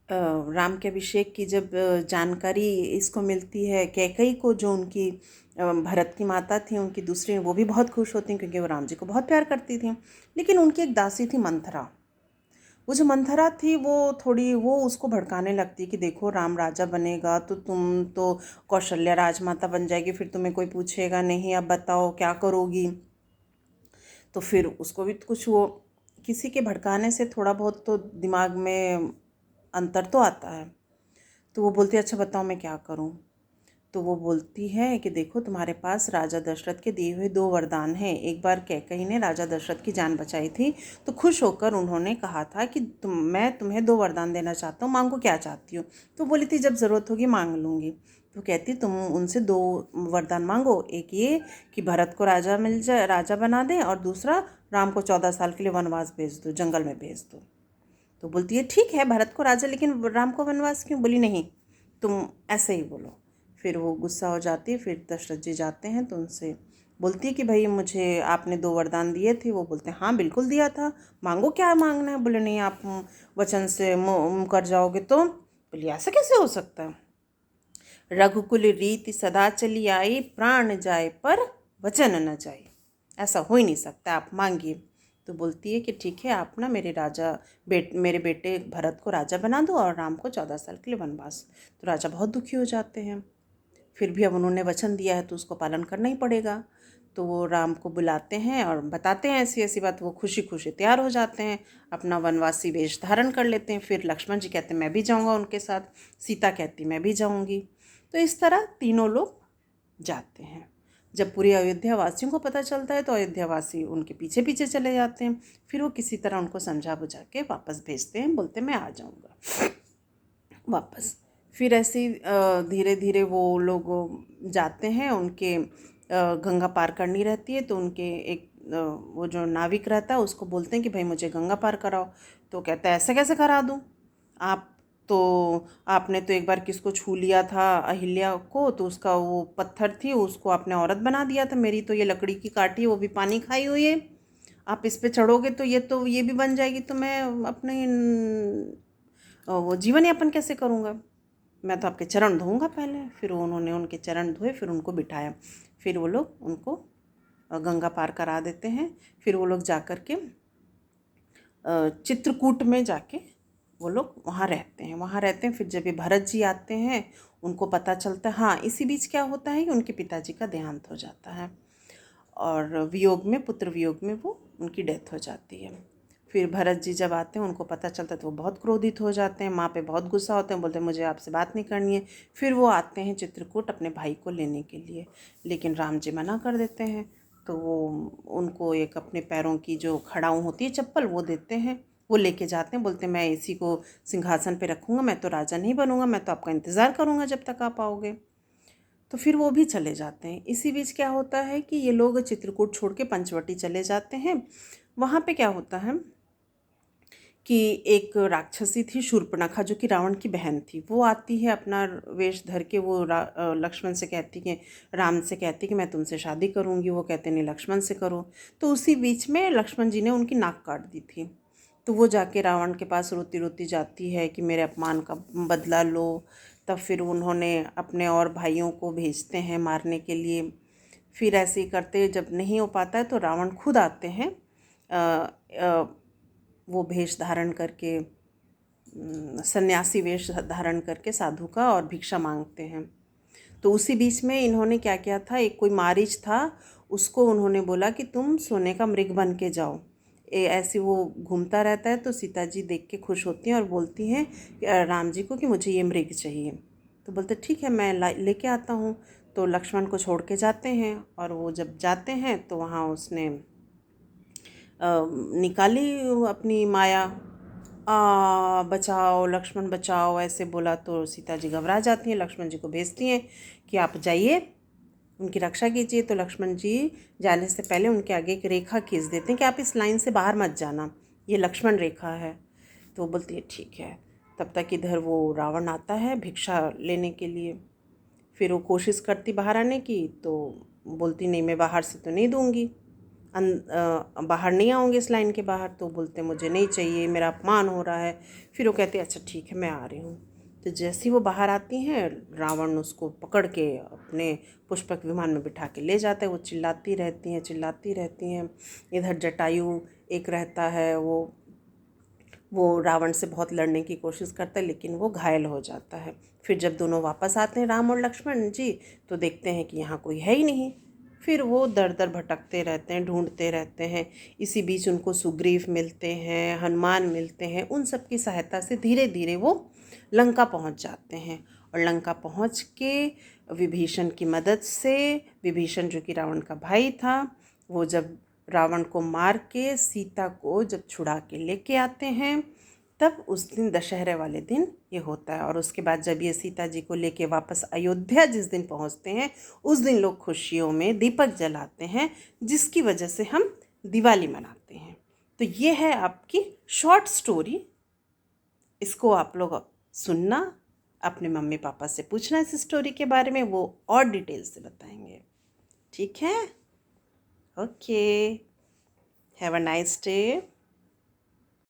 राम के अभिषेक की जब जानकारी इसको मिलती है कैकई को, जो उनकी भरत की माता थी, उनकी दूसरी, वो भी बहुत खुश होती हैं क्योंकि वो राम जी को बहुत प्यार करती थी। लेकिन उनकी एक दासी थी मंथरा। वो जो मंथरा थी वो थोड़ी, वो उसको भड़काने लगती कि देखो राम राजा बनेगा तो तुम तो कौशल्या राजमाता बन जाएगी, फिर तुम्हें कोई पूछेगा नहीं, अब बताओ क्या करोगी। तो फिर उसको भी कुछ, वो किसी के भड़काने से थोड़ा बहुत तो दिमाग में अंतर तो आता है। तो वो बोलती है अच्छा बताओ मैं क्या करूं। तो वो बोलती है कि देखो तुम्हारे पास राजा दशरथ के दिए हुए दो वरदान हैं। एक बार कैकई ने राजा दशरथ की जान बचाई थी, तो खुश होकर उन्होंने कहा था कि मैं तुम्हें दो वरदान देना चाहता हूँ, मांगो क्या चाहती हो। तो बोली थी जब ज़रूरत होगी मांग लूँगी। तो कहती तुम उनसे दो वरदान मांगो, एक ये कि भरत को राजा मिल जाए, राजा बना दें, और दूसरा राम को 14 साल के लिए वनवास भेज दो, जंगल में भेज दो। तो बोलती है ठीक है भरत को राजा, लेकिन राम को वनवास क्यों। बोली नहीं, तुम ऐसे ही बोलो। फिर वो गुस्सा हो जाती है। फिर दशरथ जी जाते हैं तो उनसे बोलती है कि भाई मुझे आपने दो वरदान दिए थे। वो बोलते हैं हाँ बिल्कुल दिया था, मांगो क्या मांगना है। बोले नहीं, आप वचन से मुकर जाओगे तो। बोली ऐसा कैसे हो सकता है। रघुकुल रीति सदा चली आई, प्राण जाए पर वचन न जाए। ऐसा हो ही नहीं सकता, आप मांगिए। तो बोलती है कि ठीक है, आप ना मेरे बेटे भरत को राजा बना दो और राम को 14 साल के लिए वनवास। तो राजा बहुत दुखी हो जाते हैं। फिर भी अब उन्होंने वचन दिया है तो उसको पालन करना ही पड़ेगा। तो वो राम को बुलाते हैं और बताते हैं ऐसी ऐसी बात। वो खुशी खुशी तैयार हो जाते हैं, अपना वनवासी वेश धारण कर लेते हैं। फिर लक्ष्मण जी कहते हैं मैं भी जाऊंगा उनके साथ, सीता कहती मैं भी जाऊंगी। तो इस तरह तीनों लोग जाते हैं। जब पूरे अयोध्या वासियों को पता चलता है तो अयोध्या वासी उनके पीछे पीछे चले जाते हैं। फिर वो किसी तरह उनको समझा बुझा के वापस भेजते हैं, बोलते हैं मैं आ जाऊंगा वापस। फिर ऐसे ही धीरे धीरे वो लोग जाते हैं। उनके गंगा पार करनी रहती है तो उनके एक वो जो नाविक रहता है उसको बोलते हैं कि भाई मुझे गंगा पार कराओ। तो कहता है ऐसे कैसे करा दूँ, आप तो आपने तो एक बार किसको छू लिया था, अहिल्या को, तो उसका वो पत्थर थी उसको आपने औरत बना दिया था। मेरी तो ये लकड़ी की काठी है वो भी पानी खाई हुई है, आप इस पे चढ़ोगे तो ये भी बन जाएगी, तो मैं अपने वो जीवन यापन कैसे करूँगा। मैं तो आपके चरण धोऊंगा पहले। फिर उन्होंने उनके चरण धोए, फिर उनको बिठाया। फिर वो लोग उनको गंगा पार करा देते हैं। फिर वो लोग जा कर के चित्रकूट में जाके वो लोग वहाँ रहते हैं। फिर जब ये भरत जी आते हैं उनको पता चलता है, हाँ इसी बीच क्या होता है कि उनके पिताजी का देहांत हो जाता है और वियोग में, पुत्र वियोग में वो उनकी डेथ हो जाती है। फिर भरत जी जब आते हैं उनको पता चलता है तो वो बहुत क्रोधित हो जाते हैं, माँ पे बहुत गुस्सा होते हैं, बोलते हैं मुझे आपसे बात नहीं करनी है। फिर वो आते हैं चित्रकूट अपने भाई को लेने के लिए, लेकिन राम जी मना कर देते हैं। तो वो उनको एक अपने पैरों की जो खड़ाऊँ होती है चप्पल वो देते हैं, वो लेके जाते हैं। बोलते हैं मैं इसी को सिंहासन पे रखूँगा, मैं तो राजा नहीं बनूंगा, मैं तो आपका इंतज़ार करूँगा जब तक आप आओगे। तो फिर वो भी चले जाते हैं। इसी बीच क्या होता है कि ये लोग चित्रकूट छोड़ के पंचवटी चले जाते हैं। वहाँ पे क्या होता है कि एक राक्षसी थी शूर्पणखा, जो कि रावण की बहन थी। वो आती है अपना वेश धर के, वो लक्ष्मण से कहती कि राम से कहती कि मैं तुमसे शादी करूँगी। वो कहते नहीं लक्ष्मण से करो। तो उसी बीच में लक्ष्मण जी ने उनकी नाक काट दी थी। तो वो जाके रावण के पास रोती रोती जाती है कि मेरे अपमान का बदला लो। तब फिर उन्होंने अपने और भाइयों को भेजते हैं मारने के लिए। फिर ऐसे ही करते जब नहीं हो पाता है तो रावण खुद आते हैं, अ, अ, वो वेश धारण करके, सन्यासी वेश धारण करके साधु का, और भिक्षा मांगते हैं। तो उसी बीच में इन्होंने क्या किया था, एक कोई मारीच था, उसको उन्होंने बोला कि तुम सोने का मृग बन के जाओ। ऐसे वो घूमता रहता है तो सीता जी देख के खुश होती हैं और बोलती हैं राम जी को कि मुझे ये मृग चाहिए। तो बोलते ठीक है मैं लेके आता हूँ। तो लक्ष्मण को छोड़ के जाते हैं और वो जब जाते हैं तो वहाँ उसने निकाली अपनी माया, बचाओ लक्ष्मण बचाओ, ऐसे बोला। तो सीता जी घबरा जाती हैं, लक्ष्मण जी को भेजती हैं कि आप जाइए उनकी रक्षा कीजिए। तो लक्ष्मण जी जाने से पहले उनके आगे एक रेखा खींच देते हैं कि आप इस लाइन से बाहर मत जाना, ये लक्ष्मण रेखा है। तो वो बोलती है ठीक है। तब तक इधर वो रावण आता है भिक्षा लेने के लिए। फिर वो कोशिश करती बाहर आने की, तो बोलती नहीं मैं बाहर से तो नहीं दूंगी, बाहर नहीं आओगे इस लाइन के बाहर, तो बोलते मुझे नहीं चाहिए, मेरा अपमान हो रहा है। फिर वो कहते अच्छा ठीक है मैं आ रही हूँ। तो जैसे ही वो बाहर आती हैं, रावण उसको पकड़ के अपने पुष्पक विमान में बिठा के ले जाता है। वो चिल्लाती रहती हैं, चिल्लाती रहती हैं। इधर जटायु एक रहता है, वो रावण से बहुत लड़ने की कोशिश करता है, लेकिन वो घायल हो जाता है। फिर जब दोनों वापस आते हैं राम और लक्ष्मण जी, तो देखते हैं कि यहाँ कोई है ही नहीं। फिर वो दर दर भटकते रहते हैं, ढूंढते रहते हैं। इसी बीच उनको सुग्रीव मिलते हैं, हनुमान मिलते हैं। उन सब की सहायता से धीरे धीरे वो लंका पहुँच जाते हैं। और लंका पहुँच के विभीषण की मदद से, विभीषण जो कि रावण का भाई था, वो जब रावण को मार के सीता को जब छुड़ा के लेके आते हैं, तब उस दिन दशहरे वाले दिन ये होता है। और उसके बाद जब ये सीता जी को लेके वापस अयोध्या जिस दिन पहुंचते हैं, उस दिन लोग खुशियों में दीपक जलाते हैं, जिसकी वजह से हम दिवाली मनाते हैं। तो ये है आपकी शॉर्ट स्टोरी। इसको आप लोग सुनना, अपने मम्मी पापा से पूछना इस स्टोरी के बारे में, वो और डिटेल से बताएंगे। ठीक है? Okay, have a nice day.